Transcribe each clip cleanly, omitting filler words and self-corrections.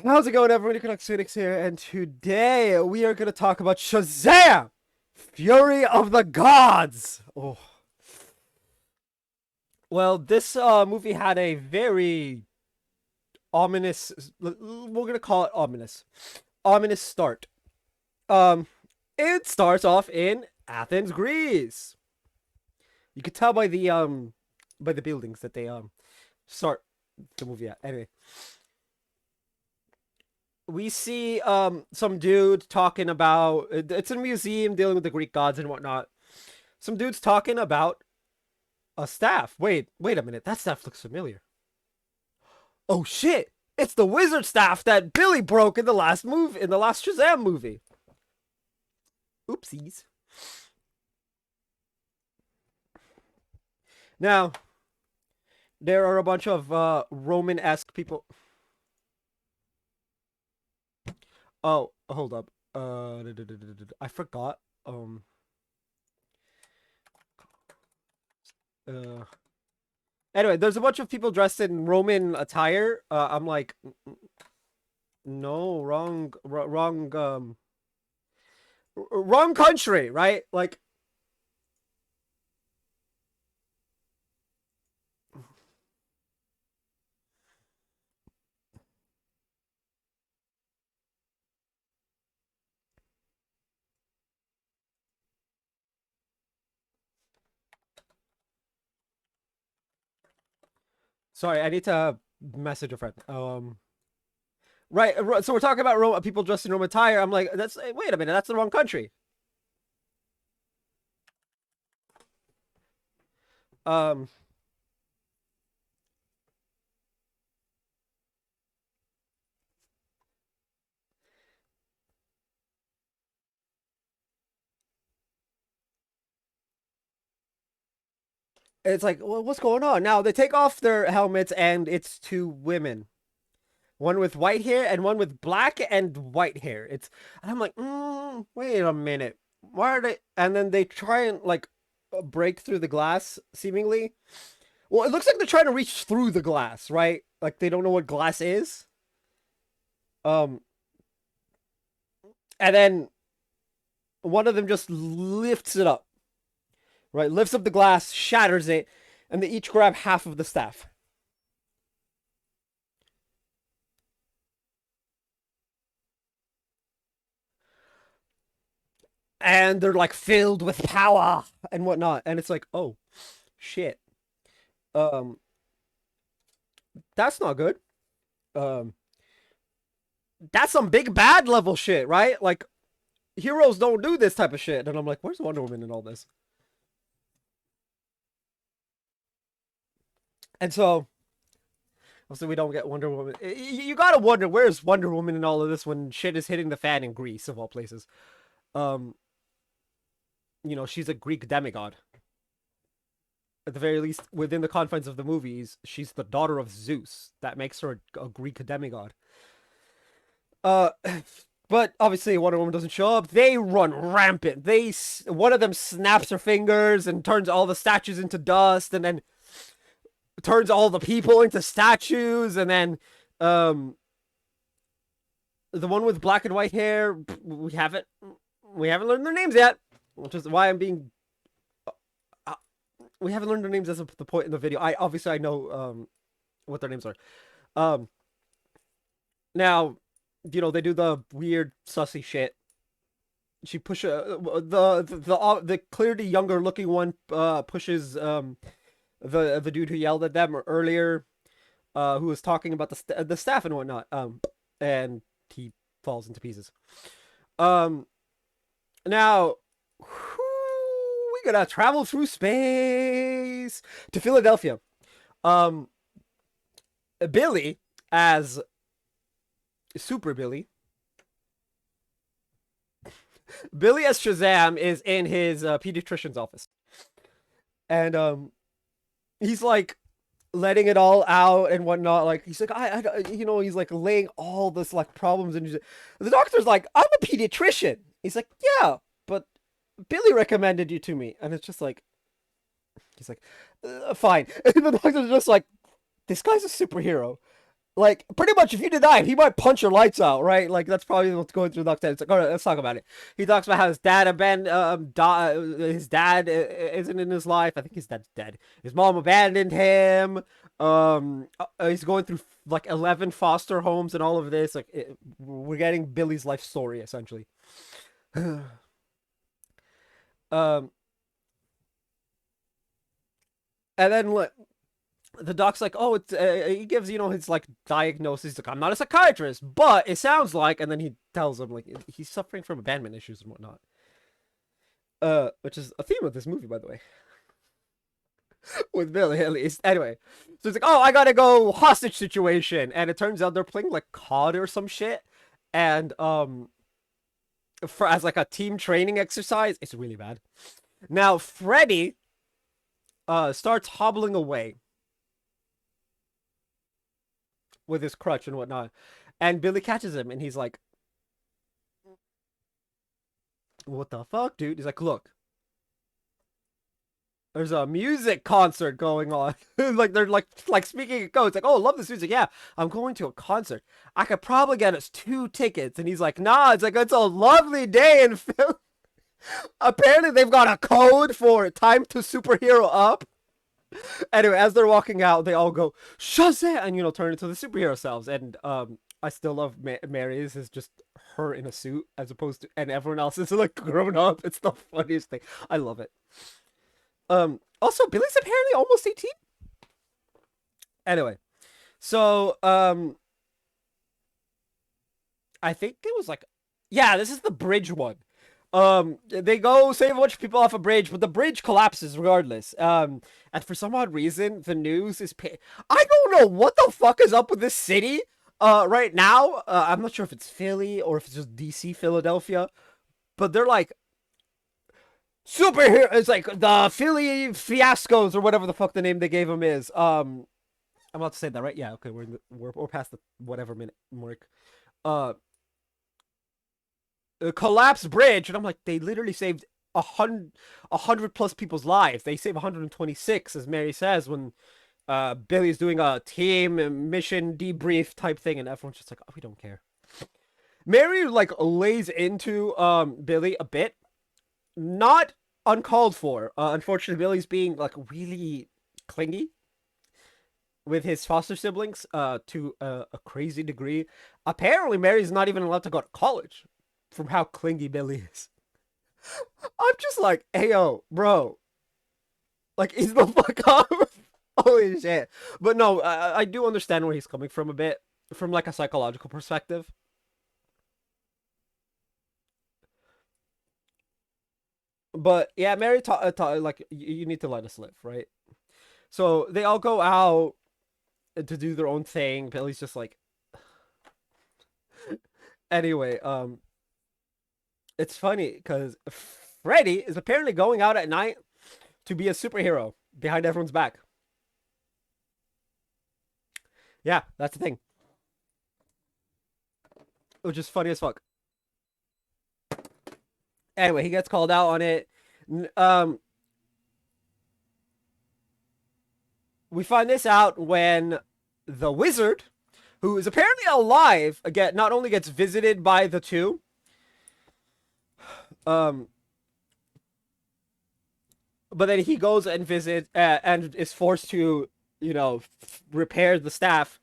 How's it going, everyone? Equinox Phoenix here, and today we are going to talk about Shazam! Fury of the Gods! Oh. Well, this movie had a very ominous, we're going to call it ominous start. Um, it starts off in Athens, Greece. You could tell by the buildings that they start the movie at. Anyway, we see some dude talking about, it's a museum dealing with the Greek gods and whatnot. Some dude's talking about a staff. Wait a minute. That staff looks familiar. Oh shit! It's the wizard staff that Billy broke in the last Shazam movie. Oopsies. Now, there are a bunch of Roman-esque people. Oh, hold up. I forgot. Uh. Anyway, there's a bunch of people dressed in Roman attire. I'm like, no, wrong country, right? Like, sorry, I need to message a friend. Right. So we're talking about people dressed in Roman attire. I'm like, wait a minute, that's the wrong country. Um, it's like, well, what's going on? Now they take off their helmets, and it's two women, one with white hair and one with black and white hair. And I'm like, wait a minute, why are they? And then they try and like break through the glass, seemingly. Well, it looks like they're trying to reach through the glass, right? Like they don't know what glass is. Um, and then one of them just lifts it up, right? Lifts up the glass, shatters it, and they each grab half of the staff. And they're like filled with power and whatnot. And it's like, oh shit. Um, that's not good. Um, that's some big bad level shit, right? Like heroes don't do this type of shit. And I'm like, where's Wonder Woman in all this? And so obviously we don't get Wonder Woman. You gotta wonder, where's Wonder Woman in all of this when shit is hitting the fan in Greece of all places. Um, she's a Greek demigod. At the very least, within the confines of the movies, she's the daughter of Zeus. That makes her a Greek demigod. Uh, but obviously Wonder Woman doesn't show up. They run rampant. One of them snaps her fingers and turns all the statues into dust, and then turns all the people into statues, and then the one with black and white hair, we haven't learned their names yet, which is why I'm being. We haven't learned their names as of the point in the video. I know what their names are. Um, Now, they do the weird sussy shit. She pushes the clearly younger looking one pushes the dude who yelled at them earlier, who was talking about the staff and whatnot, and he falls into pieces. Now, we gotta travel through space to Philadelphia. Um, Billy as Super Billy. Billy as Shazam is in his pediatrician's office, and he's like letting it all out and whatnot. Like he's like, he's like laying all this like problems, and the doctor's like, I'm a pediatrician. He's like, yeah, but Billy recommended you to me, and it's just like, he's like, fine. And the doctor's just like, this guy's a superhero. Like, pretty much, if you deny him, he might punch your lights out, right? Like, that's probably what's going through Duck's head. It's like, all right, let's talk about it. He talks about how his dad abandoned, his dad isn't in his life. I think his dad's dead. His mom abandoned him. He's going through like 11 foster homes and all of this. Like, we're getting Billy's life story essentially. um, and then the doc's like, oh, it's he gives his like diagnosis. He's like, I'm not a psychiatrist, but it sounds like, and then he tells him like he's suffering from abandonment issues and whatnot. Which is a theme of this movie, by the way, with Billy at least. Anyway, so it's like, oh, I gotta go hostage situation, and it turns out they're playing like COD or some shit, and for as like a team training exercise, it's really bad. Now Freddy starts hobbling away with his crutch and whatnot. And Billy catches him and he's like, what the fuck, dude? He's like, look, there's a music concert going on. Like they're like speaking in code. It's like, oh, I love this music. Yeah, I'm going to a concert. I could probably get us 2 tickets. And he's like, nah, it's like it's a lovely day in Philly. Apparently they've got a code for time to superhero up. Anyway, as they're walking out, they all go Shazam and turn into the superhero selves. And I still love Mary's is just her in a suit as opposed to and everyone else is like grown up. It's the funniest thing. I love it. Also Billy's apparently almost 18. Anyway, so I think it was like yeah, this is the bridge one. They go save a bunch of people off a bridge, but the bridge collapses regardless. And for some odd reason, the news is I don't know what the fuck is up with this city right now. I'm not sure if it's Philly or if it's just DC, Philadelphia, but they're like superhero. It's like the Philly fiascos or whatever the fuck the name they gave them is. I'm about to say that right. Yeah, okay, we're past the whatever minute mark. Uh, a collapsed bridge, and I'm like, they literally saved a hundred plus people's lives. They save 126, as Mary says, when Billy's doing a team mission debrief type thing, and everyone's just like, oh, we don't care. Mary like lays into Billy a bit, not uncalled for. Unfortunately, Billy's being like really clingy with his foster siblings to a crazy degree. Apparently, Mary's not even allowed to go to college from how clingy Billy is. I'm just like, hey yo, bro, like he's the fuck up. Holy shit! But no, I do understand where he's coming from a bit, from like a psychological perspective. But yeah, Mary like you need to let us live, right? So they all go out to do their own thing. Billy's just like, anyway, it's funny because Freddy is apparently going out at night to be a superhero behind everyone's back. Yeah, that's the thing. Which is funny as fuck. Anyway, he gets called out on it. We find this out when the wizard, who is apparently alive, again, not only gets visited by the two, um, but then he goes and visits and is forced to, repair the staff.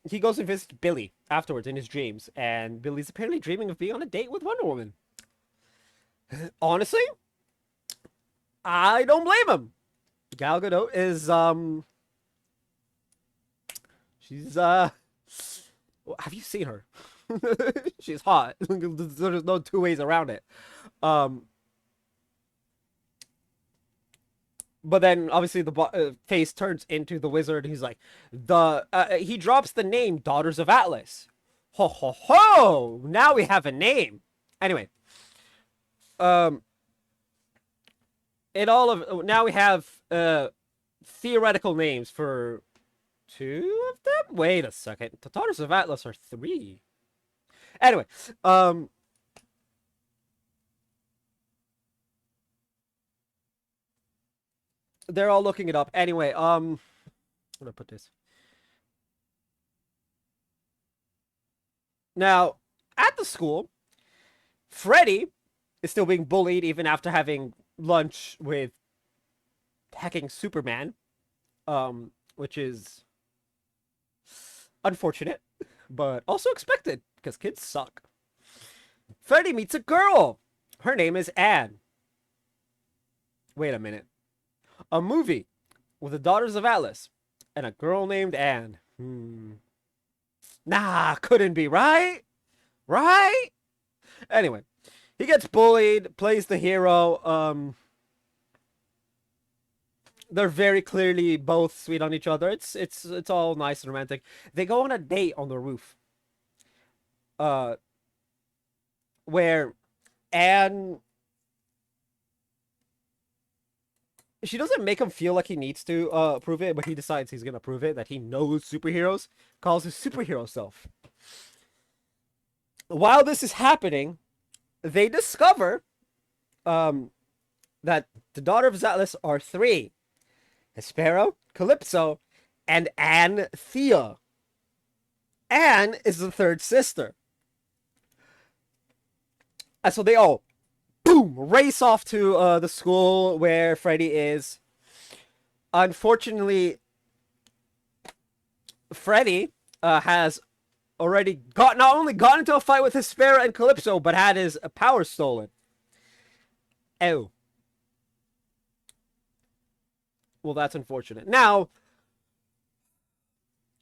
He goes and visits Billy afterwards in his dreams, and Billy's apparently dreaming of being on a date with Wonder Woman. Honestly, I don't blame him. Gal Gadot is she's have you seen her? She's hot. There's no two ways around it. Um, but then obviously the face turns into the wizard. He's like he drops the name Daughters of Atlas. Ho ho ho! Now we have a name. Anyway, um, in all of now we have theoretical names for two of them. Wait a second. The Daughters of Atlas are three. Anyway, they're all looking it up. Anyway, I'm gonna put this. Now, at the school, Freddy is still being bullied even after having lunch with hacking Superman, which is unfortunate, but also expected because kids suck. Freddy meets a girl. Her name is Anne. Wait a minute. A movie with the Daughters of Atlas and a girl named Anne. Nah, couldn't be, right? Right? Anyway, he gets bullied, plays the hero. They're very clearly both sweet on each other. It's all nice and romantic. They go on a date on the roof. Uh, where Anne, she doesn't make him feel like he needs to prove it, but he decides he's gonna prove it that he knows superheroes. Calls his superhero self. While this is happening, they discover that the Daughters of Atlas are three: Hespero, Calypso, and Anthea. Anne is the third sister. And so they all, boom, race off to the school where Freddy is. Unfortunately, Freddy has already not only got into a fight with Hespera and Calypso, but had his power stolen. Oh. Well, that's unfortunate. Now,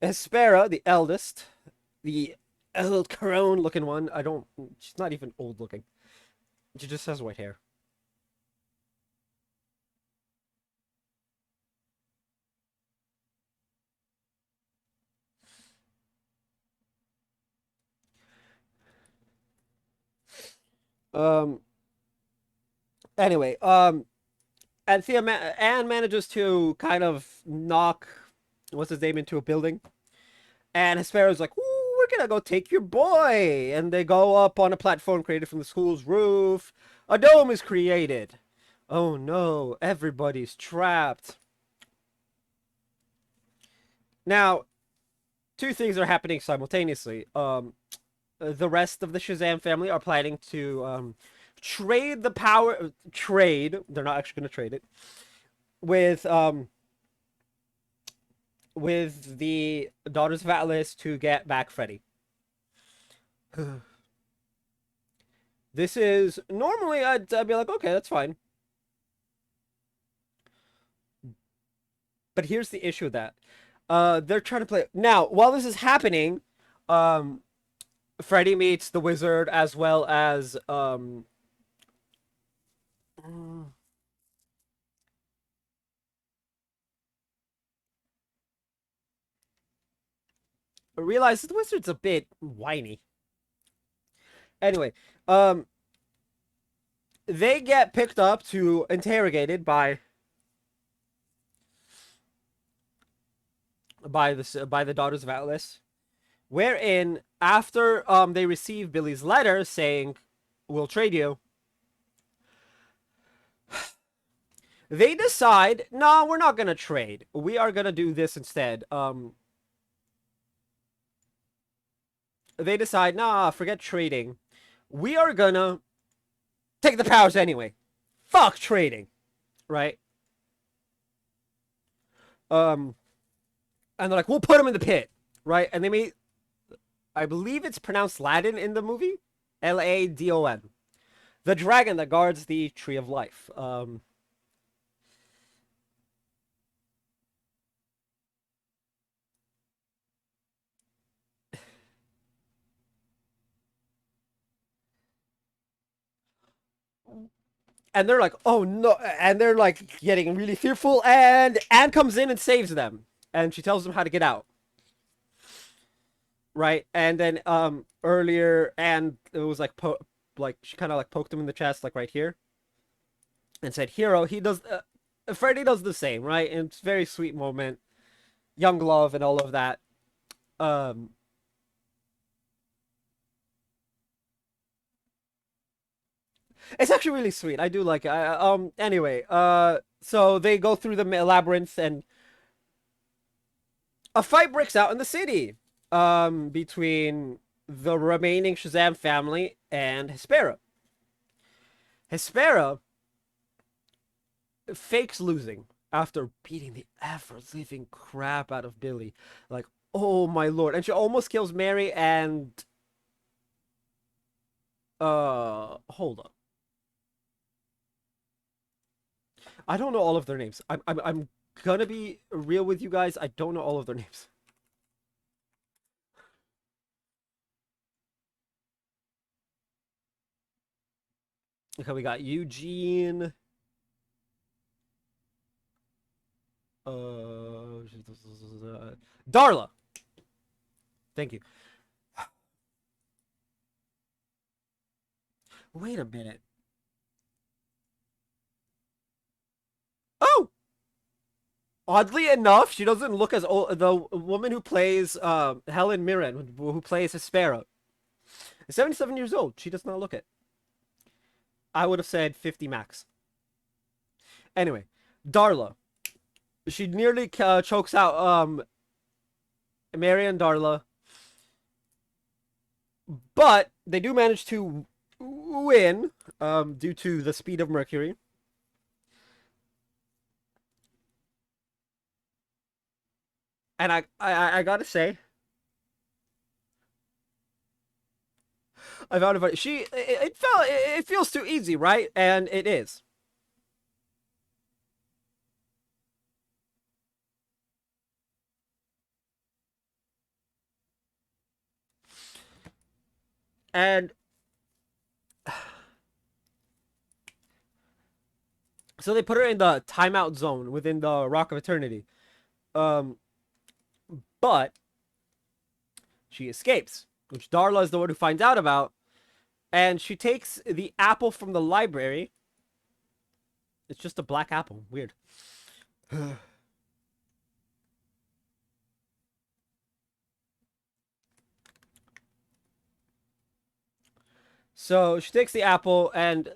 Hespera, the eldest, the old crone looking one, she's not even old looking. She just has white hair. Um, anyway, Anne manages to kind of knock what's his name into a building, and Hespero's like, "Ooh, we're gonna go take your boy," and they go up on a platform created from the school's roof. A dome is created. Oh no, everybody's trapped. Now, two things are happening simultaneously. The rest of the Shazam family are planning to trade the power. Trade. They're not actually going to trade it with the Daughters of Atlas to get back Freddy. This is normally I'd be like, okay, that's fine. But here's the issue with that. They're trying to play now. While this is happening, Freddy meets the wizard as well as realize the wizard's a bit whiny. Anyway, they get picked up to interrogated by the Daughters of Atlas, wherein after they receive Billy's letter saying we'll trade you, they decide, no, we're not gonna trade. We are gonna do this instead. They decide, nah, forget trading. We are gonna take the powers anyway. Fuck trading, right? And they're like, we'll put him in the pit, right? And they made, I believe it's pronounced Latin in the movie, Ladon, the dragon that guards the Tree of Life. And they're like, oh no, and they're like getting really fearful, and Anne comes in and saves them, and she tells them how to get out, right? And then earlier, Anne, it was like like she kind of like poked him in the chest, like right here, and said, "Hero." He does. Freddy does the same, right? And it's a very sweet moment, young love, and all of that. Um, it's actually really sweet. I do like it. Anyway, so they go through the labyrinth, and a fight breaks out in the city between the remaining Shazam family and Hespera. Hespera fakes losing after beating the ever living crap out of Billy. Like, oh my lord. And she almost kills Mary and hold on. I don't know all of their names. I'm gonna be real with you guys. I don't know all of their names. Okay, we got Eugene. Uh, Darla. Thank you. Wait a minute. Oh, oddly enough, she doesn't look as old. The woman who plays Helen Mirren, who plays Hespera, is 77 years old. She does not look it. I would have said 50 max. Anyway, Darla. She nearly chokes out Mary and Darla, but they do manage to win due to the speed of Mercury. And I gotta say, I found it funny. It feels too easy, right? And it is. And so they put her in the timeout zone within the Rock of Eternity. Um, but she escapes, which Darla is the one who finds out about, and she takes the apple from the library. It's just a black apple. Weird. So she takes the apple, and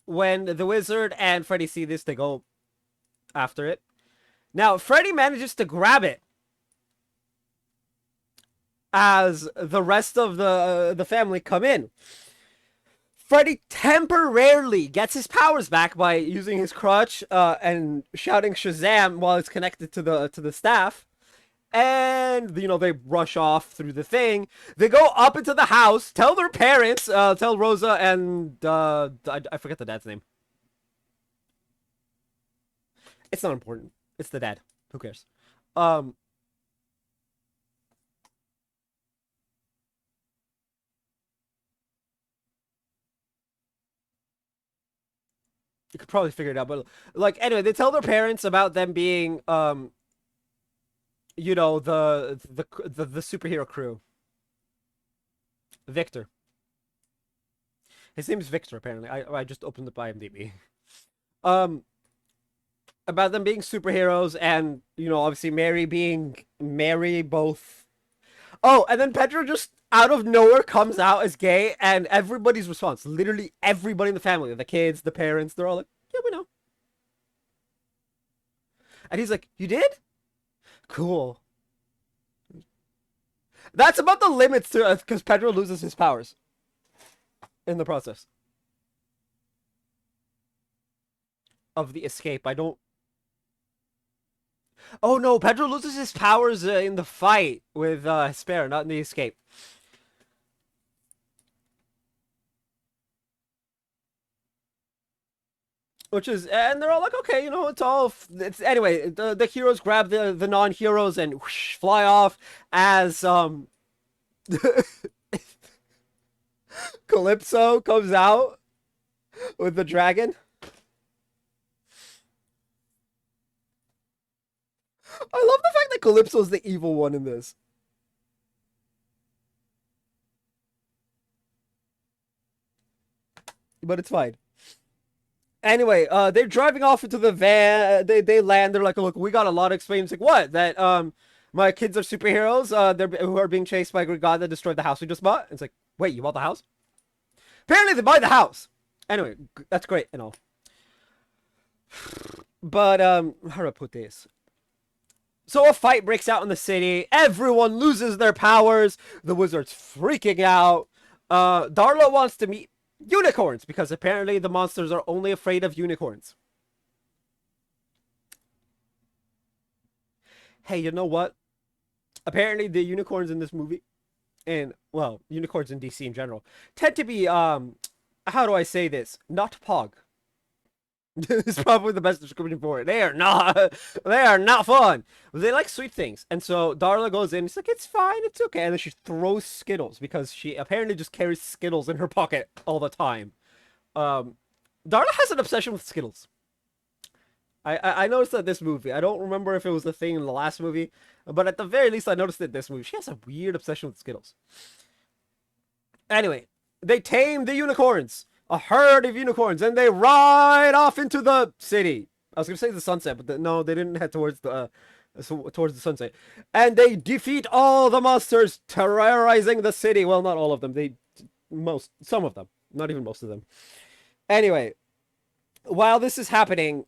when the wizard and Freddy see this, they go after it. Now, Freddy manages to grab it as the rest of the family come in. Freddy temporarily gets his powers back by using his crutch and shouting Shazam while it's connected to the staff. And they rush off through the thing. They go up into the house, tell their parents, tell Rosa and I forget the dad's name. It's not important. It's the dad. Who cares? Um, you could probably figure it out, but like anyway, they tell their parents about them being the superhero crew. Victor. His name is Victor. Apparently, I just opened up IMDb. Um, about them being superheroes, and obviously Mary being Mary both. Oh, and then Pedro just out of nowhere comes out as gay, and everybody's response, literally everybody in the family, the kids, the parents, they're all like, "Yeah, we know." And he's like, "You did? Cool." That's about the limits to because Pedro loses his powers in the process of the escape. I don't. Oh no, Pedro loses his powers in the fight with Hespera, not in the escape. Which is, and they're all like, okay, it's all. It's anyway. The heroes grab the non-heroes and whoosh, fly off as Calypso comes out with the dragon. I love the fact that Calypso's the evil one in this. But it's fine. Anyway, they're driving off into the van. They land. They're like, "Look, we got a lot of explaining." Like, what? That my kids are superheroes. They're who are being chased by a great god that destroyed the house we just bought. It's like, wait, you bought the house? Apparently, they buy the house. Anyway, that's great and all. But how do I put this? So a fight breaks out in the city. Everyone loses their powers. The wizard's freaking out. Darla wants to meet unicorns because apparently the monsters are only afraid of unicorns. Hey, you know what? Apparently the unicorns in this movie, and well, unicorns in DC in general, tend to be how do I say this? Not pog. It's probably the best description for it. They are not fun. They like sweet things. And so Darla goes in, she's like, it's fine, it's okay. And then she throws Skittles because she apparently just carries Skittles in her pocket all the time. Um, Darla has an obsession with Skittles. I noticed that this movie. I don't remember if it was the thing in the last movie, but at the very least, I noticed it this movie. She has a weird obsession with Skittles. Anyway, they tame the unicorns, a herd of unicorns, and they ride off into the city. I was gonna say the sunset, but no, they didn't head towards the sunset. And they defeat all the monsters, terrorizing the city. Well, not all of them. Some of them, not even most of them. Anyway, while this is happening,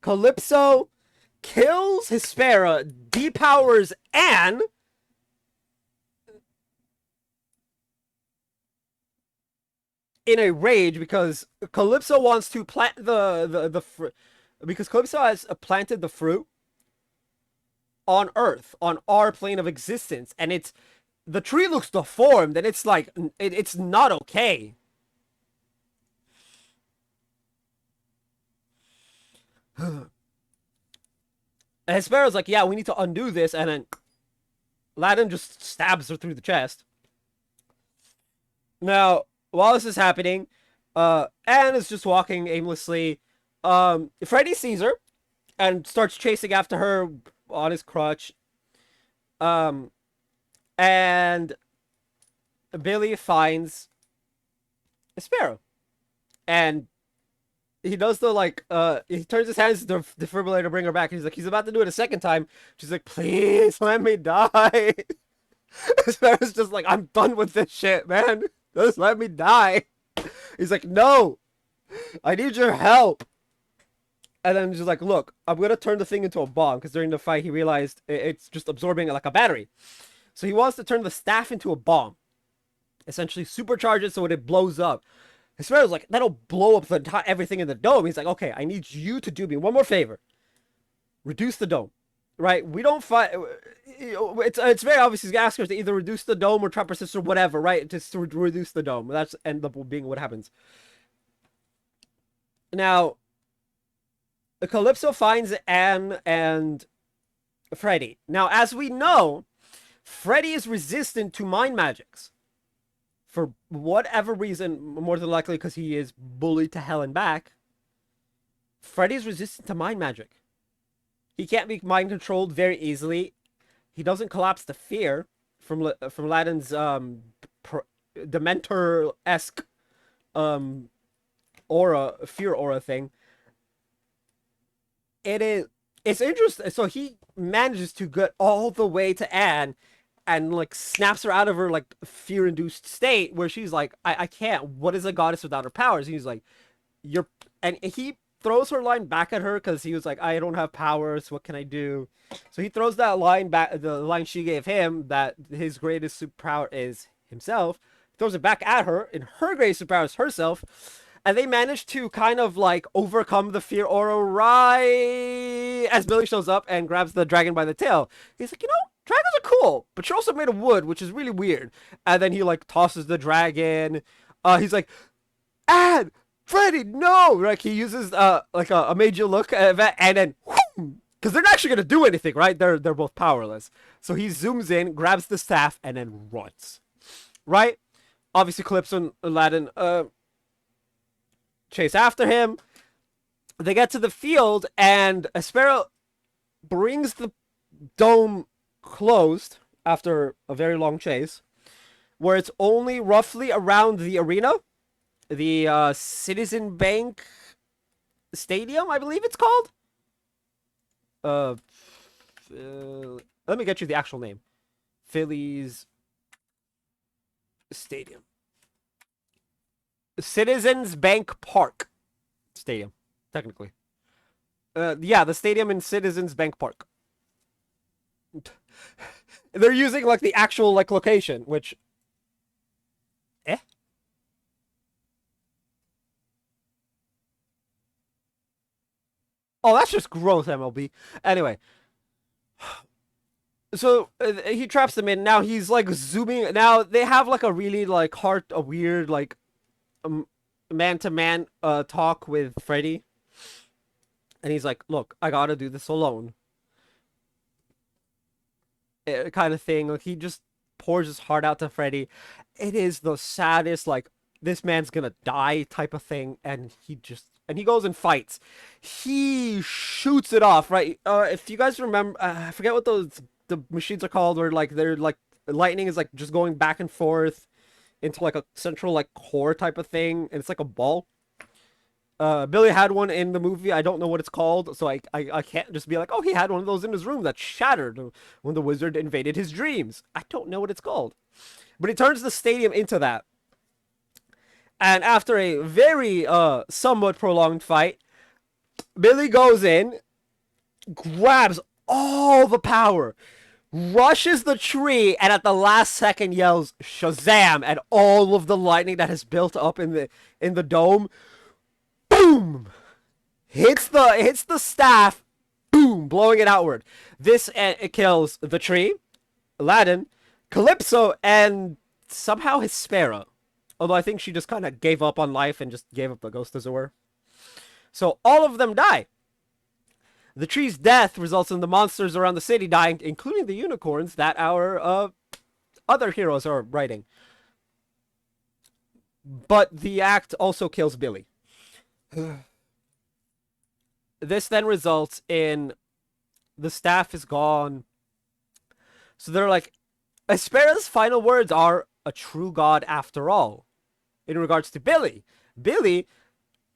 Calypso kills Hespera, depowers Anne, in a rage because Calypso wants to plant the fruit, because Calypso has planted the fruit on Earth, on our plane of existence, and the tree looks deformed, and it's like it's not okay. And Hespera's like, yeah, we need to undo this, and then Aladdin just stabs her through the chest. Now, while this is happening, Anne is just walking aimlessly. Freddy sees her and starts chasing after her on his crutch. Um, and Billy finds a sparrow, and he does the he turns his hands to the defibrillator to bring her back. He's about to do it a second time. She's like, please let me die. Sparrow's just like, I'm done with this shit, man. Just let me die. He's like, no, I need your help. And then he's like, look, I'm gonna turn the thing into a bomb, because during the fight he realized it's just absorbing like a battery. So he wants to turn the staff into a bomb, essentially supercharge it so it blows up. His was like, that'll blow up everything in the dome. He's like, okay, I need you to do me one more favor. Reduce the dome. Right? We don't fight. It's very obvious he's gonna ask her to either reduce the dome or trap her sister, whatever, right? Just to reduce the dome. That's end up being what happens. Now, Calypso finds Anne and Freddy. Now, as we know, Freddy is resistant to mind magics. For whatever reason, more than likely because he is bullied to hell and back, Freddy's resistant to mind magic. He can't be mind controlled very easily. He doesn't collapse to fear from Aladdin's Dementor-esque fear aura thing. It's interesting. So he manages to get all the way to Anne and like snaps her out of her like fear-induced state where she's like, I can't. What is a goddess without her powers? And he's like, and he throws her line back at her because he was like, I don't have powers. What can I do? So he throws that line back, the line she gave him, that his greatest superpower is himself. Throws it back at her, and her greatest superpower is herself. And they manage to kind of like overcome the fear aura right as Billy shows up and grabs the dragon by the tail. He's like, dragons are cool, but you're also made of wood, which is really weird. And then he like tosses the dragon. He's like, Anne, Freddy, no! Like he uses like a major look at that, and then because they're not actually gonna do anything, right? They're both powerless. So he zooms in, grabs the staff, and then runs. Right? Obviously, Calypso and Aladdin chase after him. They get to the field, and a sparrow brings the dome closed after a very long chase, where it's only roughly around the arena, the Citizen Bank Stadium, I believe it's called. Let me get you the actual name. Phillies Stadium. Citizens Bank Park Stadium, technically. Yeah, the stadium in Citizens Bank Park. They're using like the actual like location, which eh. Oh, that's just gross, MLB. Anyway, so he traps them in. Now he's like zooming. Now they have like a really like a weird like um, man to man talk with Freddy, and he's like, "Look, I gotta do this alone," kind of thing. Like he just pours his heart out to Freddy. It is the saddest like this man's gonna die type of thing, and he goes and fights. He shoots it off, right? If you guys remember, I forget what the machines are called, where like they're like lightning is like just going back and forth into like a central like core type of thing, and it's like a ball. Billy had one in the movie. I don't know what it's called, so I can't just be like, oh, he had one of those in his room that shattered when the wizard invaded his dreams. I don't know what it's called, but he turns the stadium into that. And after a very somewhat prolonged fight, Billy goes in, grabs all the power, rushes the tree, and at the last second yells Shazam, and all of the lightning that has built up in the dome, boom, hits the staff, boom, blowing it outward. This it kills the tree, Aladdin, Calypso, and somehow Hespera. Although I think she just kind of gave up on life and just gave up the ghost, as it were. So all of them die. The tree's death results in the monsters around the city dying, including the unicorns that our other heroes are riding. But the act also kills Billy. This then results in the staff is gone. So they're like, Aspera's final words are a true god after all. In regards to Billy, Billy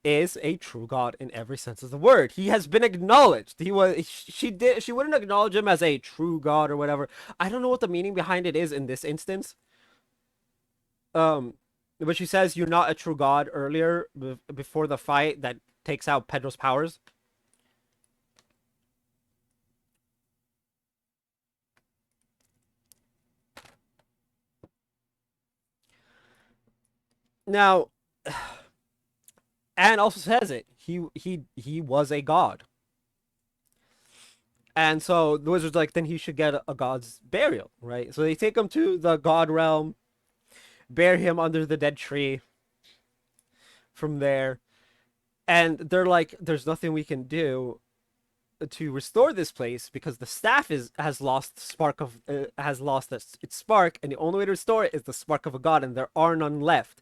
is a true god in every sense of the word. He has been acknowledged. She wouldn't acknowledge him as a true god or whatever. I don't know what the meaning behind it is in this instance. Um, but she says you're not a true god earlier before the fight that takes out Pedro's powers. Now, Anne also says it. He was a god. And so the wizard's like, then he should get a god's burial, right? So they take him to the god realm, bury him under the dead tree. From there, and they're like, "There's nothing we can do to restore this place because the staff is has lost its spark, and the only way to restore it is the spark of a god, and there are none left."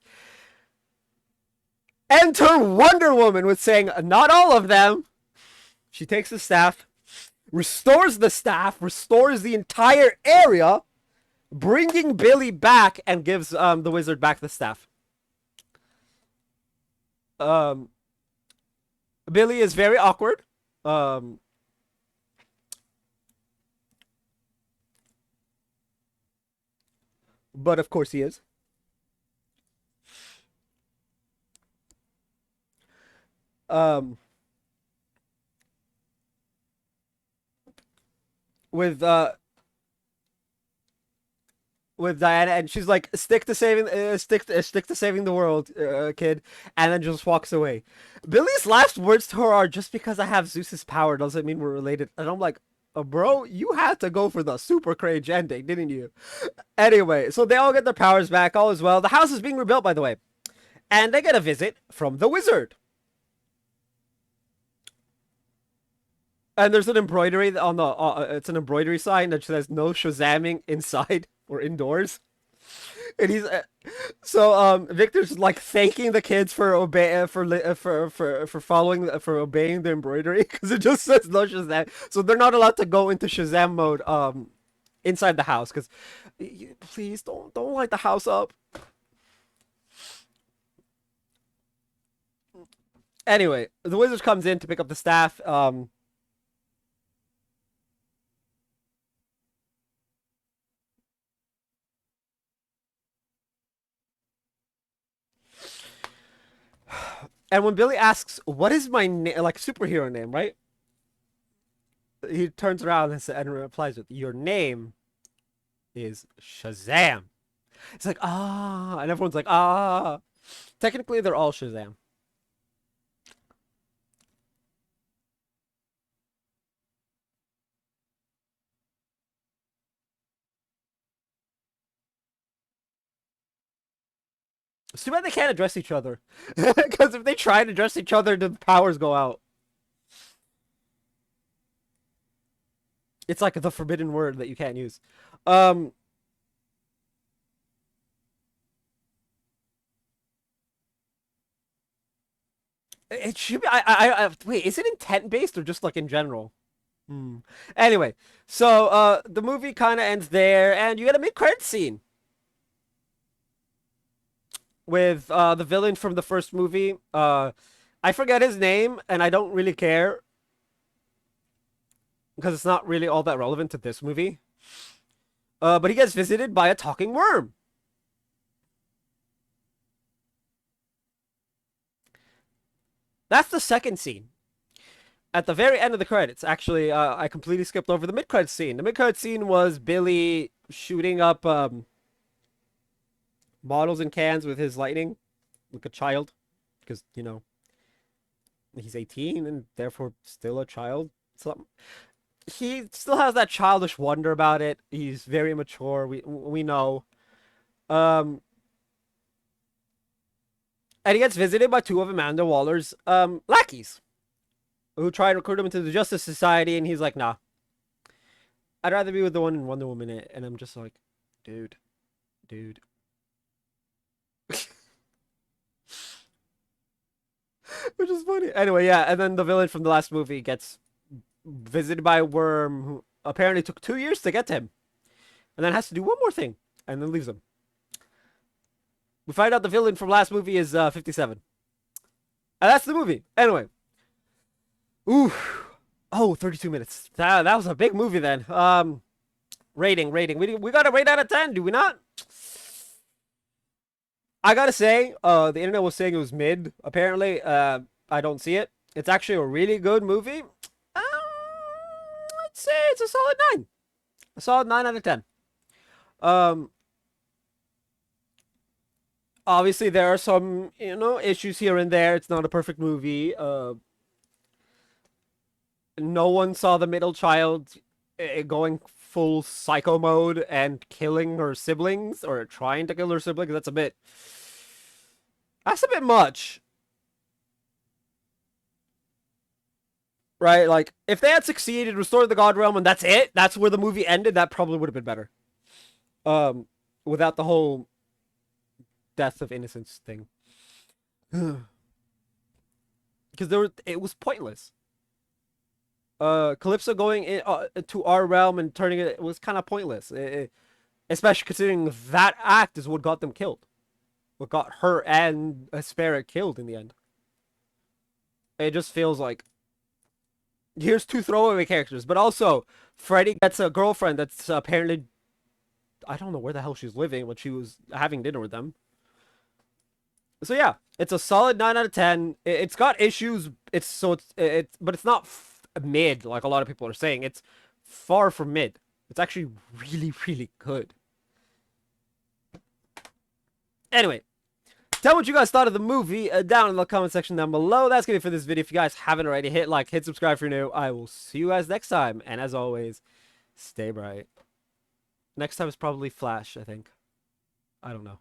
Enter Wonder Woman with saying, "Not all of them." She takes the staff, restores the entire area, bringing Billy back, and gives the wizard back the staff. Um, Billy is very awkward. Um, but of course he is. Um, with Diana, and she's like, stick to saving the world, kid," and then just walks away. Billy's last words to her are, "Just because I have Zeus's power doesn't mean we're related," and I'm like, bro, you had to go for the super cringe ending, didn't you? Anyway, so they all get their powers back, all is well. The house is being rebuilt, by the way, and they get a visit from the wizard. And there's an embroidery on the it's an embroidery sign that says no Shazamming inside or indoors. And he's so Victor's like thanking the kids for for following for obeying the embroidery because it just says no Shazam. So they're not allowed to go into Shazam mode inside the house because please don't light the house up. Anyway, the wizard comes in to pick up the staff. And when Billy asks, "What is my like superhero name?" Right? he turns around and replies with, "Your name is Shazam." It's like, ah, and everyone's like, ah. Technically, they're all Shazam. It's too bad they can't address each other. Because if they try to address each other, the powers go out. It's like the forbidden word that you can't use. Um, it should be. Wait. Is it intent based or just like in general? Hmm. Anyway, so the movie kind of ends there, and you get a mid-credit scene with the villain from the first movie. I forget his name, and I don't really care because it's not really all that relevant to this movie. But he gets visited by a talking worm. That's the second scene. At the very end of the credits, actually, I completely skipped over the mid-credit scene. The mid-credit scene was Billy shooting up bottles and cans with his lightning, like a child, because he's 18 and therefore still a child. So he still has that childish wonder about it. He's very mature. We know. Um, and he gets visited by two of Amanda Waller's lackeys, who try to recruit him into the Justice Society, and he's like, "Nah, I'd rather be with the one in Wonder Woman." And I'm just like, dude, dude. Which is funny. Anyway, yeah, and then the villain from the last movie gets visited by a worm who apparently took 2 years to get to him, and then has to do one more thing, and then leaves him. We find out the villain from last movie is 57. And that's the movie. Anyway. Ooh. Oh, 32 minutes. That was a big movie then. Rating. We got a rate out of 10, do we not? I gotta say, the internet was saying it was mid. Apparently, I don't see it. It's actually a really good movie. I'd say it's a solid 9. A solid 9 out of 10. Um, Obviously there are some, issues here and there. It's not a perfect movie. No one saw the middle child going full psycho mode and killing her siblings or trying to kill her siblings. That's a bit much. Right? Like, if they had succeeded, restored the God Realm, and that's it, that's where the movie ended, that probably would have been better. Um, Without the whole death of innocence thing. Because it was pointless. Calypso going to our realm and turning it was kind of pointless. Especially considering that act is what got them killed. What got her and Aspera killed in the end. It just feels like here's two throwaway characters, but also Freddy gets a girlfriend that's apparently I don't know where the hell she's living when she was having dinner with them. So yeah, it's a solid 9 out of 10. It's got issues. But it's not mid like a lot of people are saying. It's far from mid. It's actually really, really good. Anyway, tell what you guys thought of the movie down in the comment section down below. That's gonna be for this video. If you guys haven't already, hit like, hit subscribe if you're new. I will see you guys next time. And as always, stay bright. Next time is probably Flash, I think. I don't know.